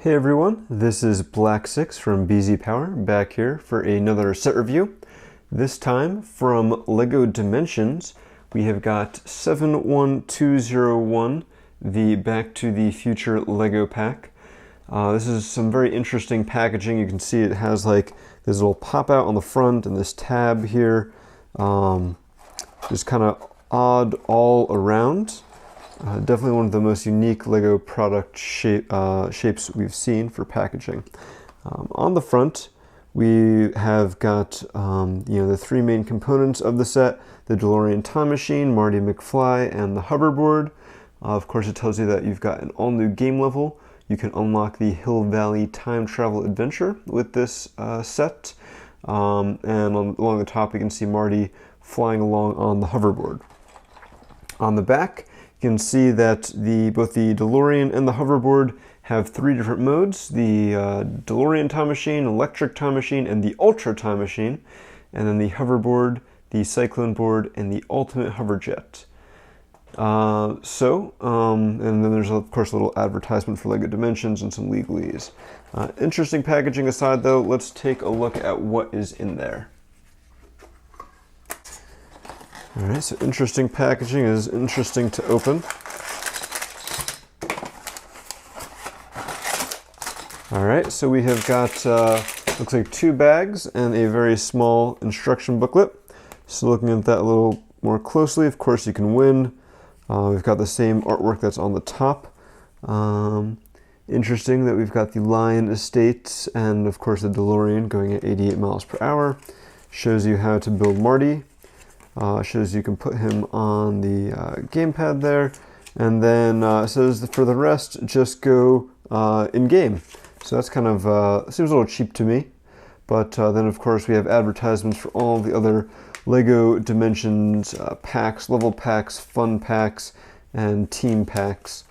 Hey everyone, this is Black6 from BZPower, back here for another set review. This time from LEGO Dimensions, we have got 71201, the Back to the Future LEGO pack. This is some very interesting packaging. You can see it has like this little pop out on the front and this tab here. Just kind of odd all around. Definitely one of the most unique LEGO product shapes we've seen for packaging. On the front, we have got the three main components of the set: the DeLorean time machine, Marty McFly, and the hoverboard. Of course, it tells you that you've got an all-new game level. You can unlock the Hill Valley time travel adventure with this set. And along the top, you can see Marty flying along on the hoverboard. On the back, you can see that both the DeLorean and the hoverboard have three different modes: the DeLorean time machine, electric time machine, and the ultra time machine. And then the hoverboard, the cyclone board, and the ultimate hoverjet. And then there's of course a little advertisement for LEGO Dimensions and some legalese. Interesting packaging aside though, let's take a look at what is in there. Alright, so interesting packaging is interesting to open. Alright, so we have got, looks like 2 bags and a very small instruction booklet. So looking at that a little more closely, of course you can win. We've got the same artwork that's on the top. Interesting that we've got the Lion Estates and of course the DeLorean going at 88 miles per hour. Shows you how to build Marty. Shows you can put him on the gamepad there, and then it says for the rest just go in game. So that's kind of seems a little cheap to me, but then of course we have advertisements for all the other LEGO Dimensions packs, level packs, fun packs, and team packs,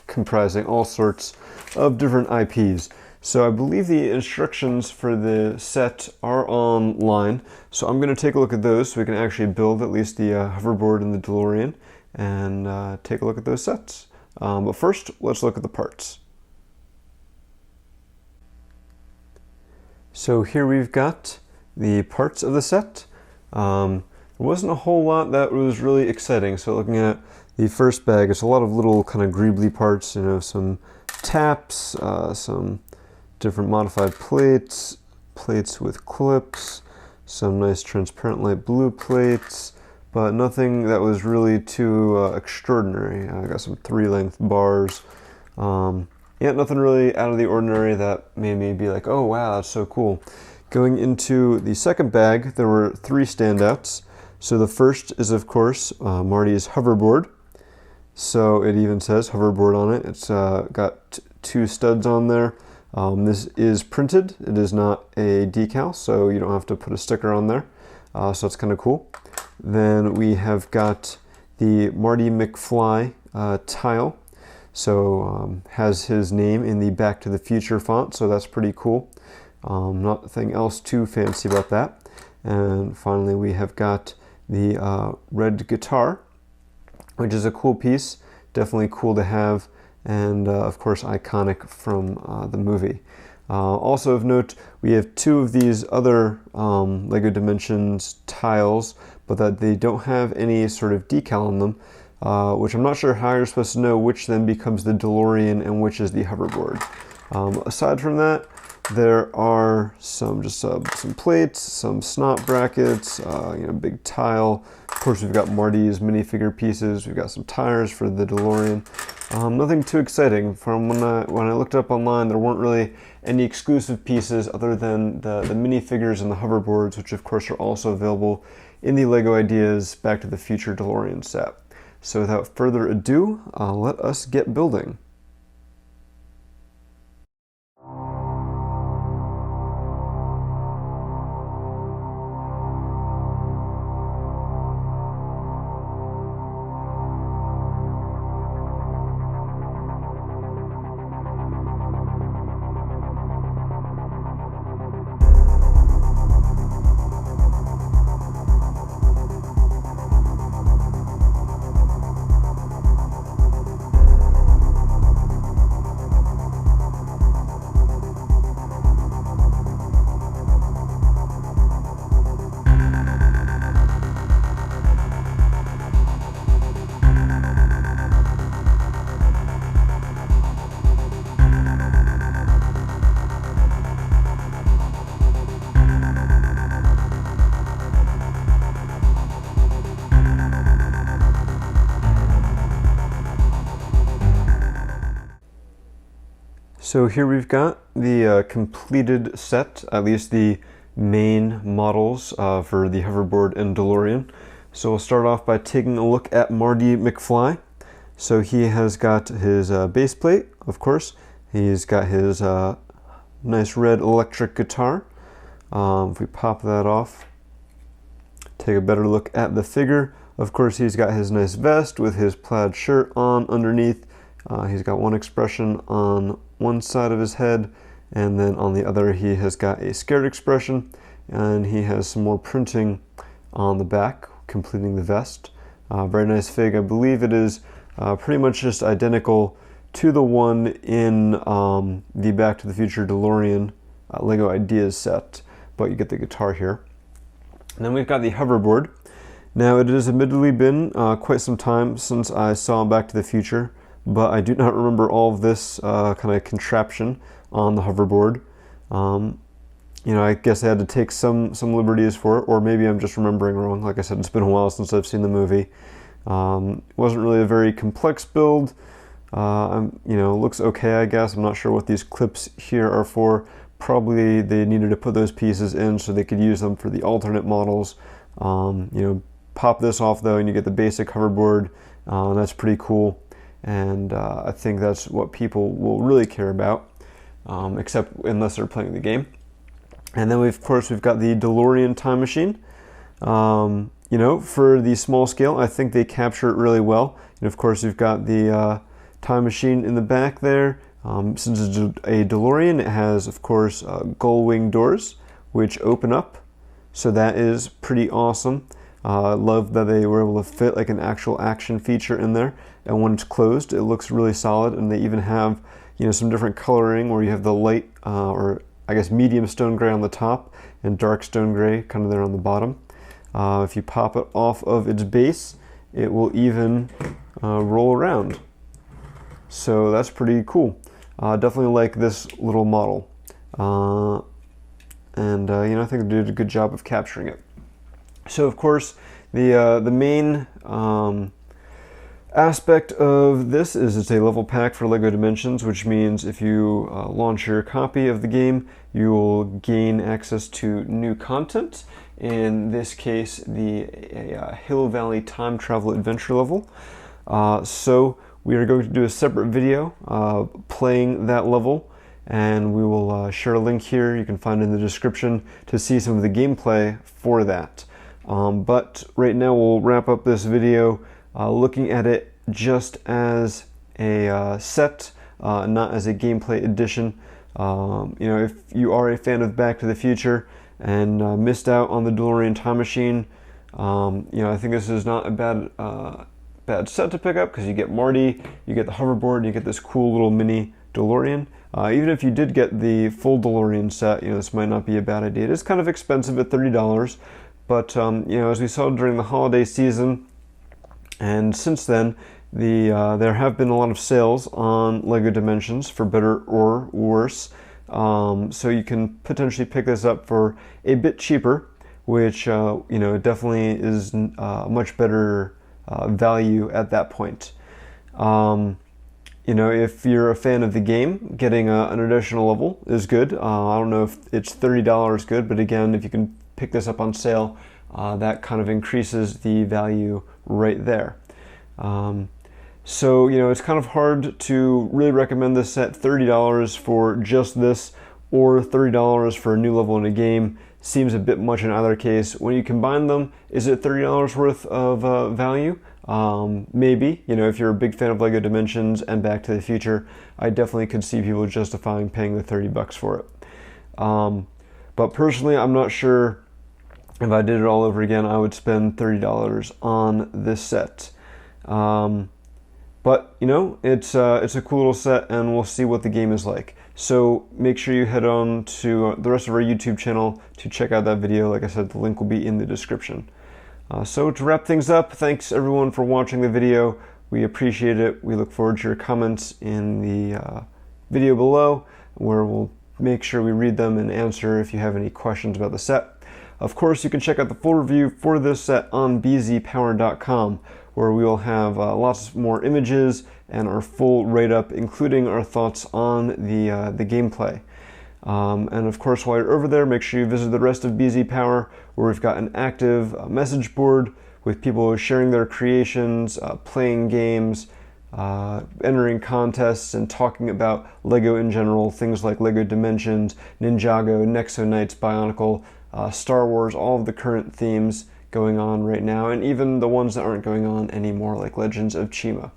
comprising all sorts of different IPs. So I believe the instructions for the set are online, so I'm going to take a look at those so we can actually build at least the hoverboard and the DeLorean and take a look at those sets. But first, let's look at the parts. So here we've got the parts of the set. There wasn't a whole lot that was really exciting, so looking at the first bag, it's a lot of little kind of greebly parts, some taps, some different modified plates with clips, some nice transparent light blue plates, but nothing that was really too extraordinary. I got some 3-length bars. Nothing really out of the ordinary that made me be like, oh wow, that's so cool. Going into the second bag, there were 3 standouts. So the first is of course Marty's hoverboard. So it even says hoverboard on it. It's got 2 studs on there. This is printed. It is not a decal, so you don't have to put a sticker on there. So that's kind of cool. Then we have got the Marty McFly tile. So has his name in the Back to the Future font, so that's pretty cool. Nothing else too fancy about that. And finally we have got the red guitar, which is a cool piece. Definitely cool to have. And of course iconic from the movie. Also of note, we have 2 of these other LEGO Dimensions tiles, but that they don't have any sort of decal on them, which I'm not sure how you're supposed to know which then becomes the DeLorean and which is the hoverboard. Aside from that, there are some plates, some snot brackets, big tile. Of course, we've got Marty's minifigure pieces. We've got some tires for the DeLorean. Nothing too exciting. From when I looked up online, there weren't really any exclusive pieces other than the minifigures and the hoverboards, which of course are also available in the LEGO Ideas Back to the Future DeLorean set. So without further ado, let us get building. So here we've got the completed set, at least the main models for the hoverboard and DeLorean. So we'll start off by taking a look at Marty McFly. So he has got his base plate, of course. He's got his nice red electric guitar. If we pop that off, take a better look at the figure. Of course, he's got his nice vest with his plaid shirt on underneath. He's got one expression on one side of his head, and then on the other he has got a scared expression, and he has some more printing on the back, completing the vest. Very nice fig. I believe it is pretty much just identical to the one in the Back to the Future DeLorean Lego Ideas set, but you get the guitar here. And then we've got the hoverboard. Now, it has admittedly been quite some time since I saw Back to the Future, but I do not remember all of this kind of contraption on the hoverboard. You know, I guess I had to take some liberties for it, or maybe I'm just remembering wrong. Like I said, it's been a while since I've seen the movie. It wasn't really a very complex build. You know, looks okay, I guess. I'm not sure what these clips here are for. Probably they needed to put those pieces in so they could use them for the alternate models. You know, pop this off though, and you get the basic hoverboard. That's pretty cool, and I think that's what people will really care about, except unless they're playing the game. And then of course we've got the DeLorean time machine. You know, for the small scale, I think they capture it really well. And of course you've got the time machine in the back there. Since it's a DeLorean, it has of course gull wing doors which open up, so that is pretty awesome. I love that they were able to fit like an actual action feature in there, and when it's closed it looks really solid. And they even have, you know, some different coloring where you have the light or I guess medium stone gray on the top and dark stone gray kind of there on the bottom. If you pop it off of its base, it will even roll around, so that's pretty cool. Definitely like this little model, and you know, I think they did a good job of capturing it. So of course the main aspect of this is it's a level pack for LEGO Dimensions, which means if you launch your copy of the game, you will gain access to new content. In this case, the Hill Valley Time Travel Adventure level. So we are going to do a separate video playing that level, and we will share a link here. You can find it in the description to see some of the gameplay for that. But right now we'll wrap up this video looking at it just as a set, not as a gameplay edition. You know, if you are a fan of Back to the Future and missed out on the DeLorean time machine, you know, I think this is not a bad set to pick up, because you get Marty, you get the hoverboard, and you get this cool little mini DeLorean. Even if you did get the full DeLorean set, you know, this might not be a bad idea. It is kind of expensive at $30, but you know, as we saw during the holiday season, and since then, there have been a lot of sales on LEGO Dimensions, for better or worse. So you can potentially pick this up for a bit cheaper, which you know, definitely is much better value at that point. You know, if you're a fan of the game, getting an additional level is good. I don't know if it's $30 good, but again, if you can pick this up on sale, that kind of increases the value right there. So, you know, it's kind of hard to really recommend this set. $30 for just this, or $30 for a new level in a game seems a bit much in either case. When you combine them, is it $30 worth of value? Maybe. You know, if you're a big fan of LEGO Dimensions and Back to the Future, I definitely could see people justifying paying the $30 for it. But personally, I'm not sure if I did it all over again, I would spend $30 on this set. But you know, it's a cool little set, and we'll see what the game is like. So make sure you head on to the rest of our YouTube channel to check out that video. Like I said, the link will be in the description. So to wrap things up, thanks everyone for watching the video. We appreciate it. We look forward to your comments in the video below, where we'll make sure we read them and answer if you have any questions about the set. Of course, you can check out the full review for this set on BZPower.com, where we will have lots more images and our full write-up, including our thoughts on the gameplay. And of course, while you're over there, make sure you visit the rest of BZPower, where we've got an active message board with people sharing their creations, playing games, entering contests, and talking about LEGO in general, things like LEGO Dimensions, Ninjago, Nexo Knights, Bionicle, Star Wars, all of the current themes going on right now, and even the ones that aren't going on anymore, like Legends of Chima.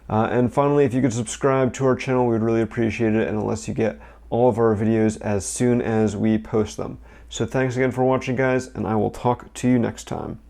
And finally, if you could subscribe to our channel, we'd really appreciate it, and it lets you get all of our videos as soon as we post them. So thanks again for watching, guys, and I will talk to you next time.